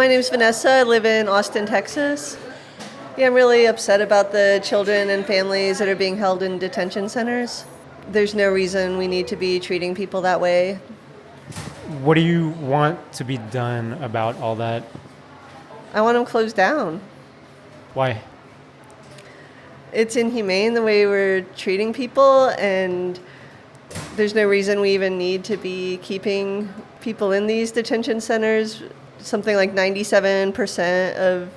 My name's Vanessa. I live in Austin, Texas. Yeah, I'm really upset about the children and families that are being held in detention centers. There's no reason we need to be treating people that way. What do you want to be done about all that? I want them closed down. Why? It's inhumane the way we're treating people, and there's no reason we even need to be keeping people in these detention centers. Something like 97% of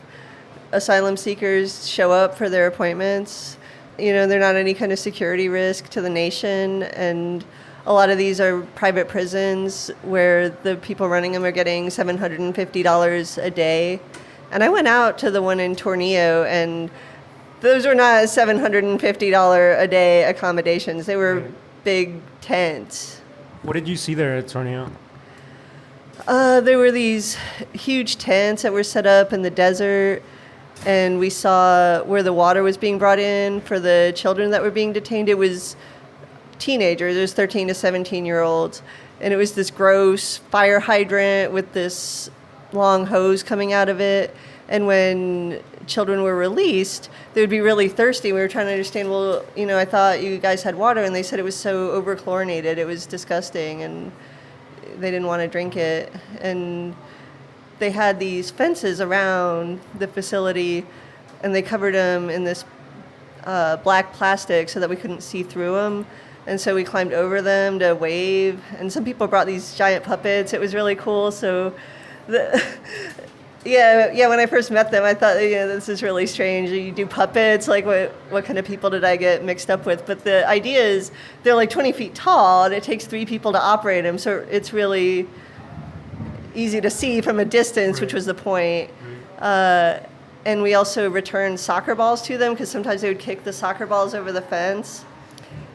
asylum seekers show up for their appointments. They're not any kind of security risk to the nation, and a lot of these are private prisons where the people running them are getting $750 a day. And I went out to the one in Tornillo, and those were not $750 a day accommodations. They were big tents. What did you see there at Tornillo? There were these huge tents that were set up in the desert, and we saw where the water was being brought in for the children that were being detained. It was teenagers, it was 13 to 17-year-olds, and it was this gross fire hydrant with this long hose coming out of it. And when children were released, they would be really thirsty. We were trying to understand, I thought you guys had water, and they said it was so over-chlorinated, it was disgusting, and they didn't want to drink it. And they had these fences around the facility, and they covered them in this black plastic so that we couldn't see through them. And so we climbed over them to wave, and some people brought these giant puppets. It was really cool. So when I first met them, I thought, this is really strange. You do puppets, like what kind of people did I get mixed up with? But the idea is they're like 20 feet tall, and it takes 3 people to operate them. So it's really easy to see from a distance, which was the point. And we also returned soccer balls to them, because sometimes they would kick the soccer balls over the fence,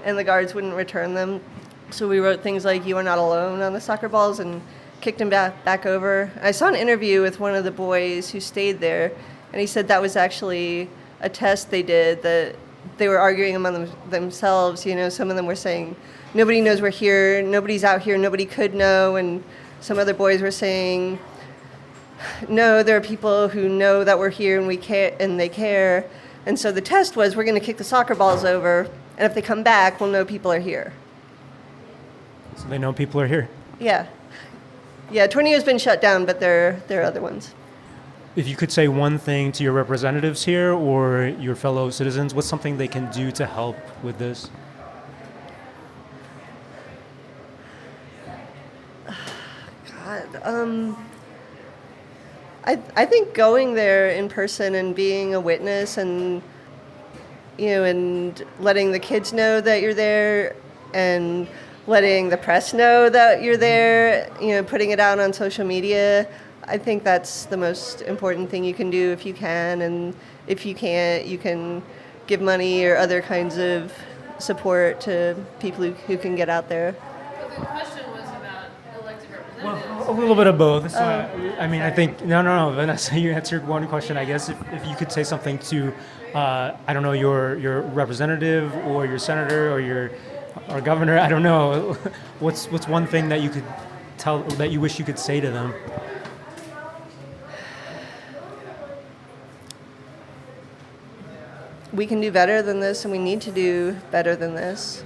and the guards wouldn't return them. So we wrote things like, "You are not alone" on the soccer balls, and kicked them back over. I saw an interview with one of the boys who stayed there, and he said that was actually a test they did, that they were arguing among themselves. Some of them were saying, nobody knows we're here, nobody's out here, nobody could know, and some other boys were saying, no, there are people who know that we're here and we care, and they care. And so the test was, we're going to kick the soccer balls over, and if they come back, we'll know people are here. So they know people are here? Yeah. Yeah, Tornillo's been shut down, but there are other ones. If you could say one thing to your representatives here or your fellow citizens, what's something they can do to help with this? God, I think going there in person and being a witness, and and letting the kids know that you're there, and letting the press know that you're there, putting it out on social media. I think that's the most important thing you can do if you can. And if you can't, you can give money or other kinds of support to people who can get out there. But the question was about elected representatives. Well, a little bit of both. So, I think, no, Vanessa, you answered one question. I guess if you could say something to, your representative or your senator or your governor, I don't know. What's one thing that you could tell, that you wish you could say to them? We can do better than this, and we need to do better than this.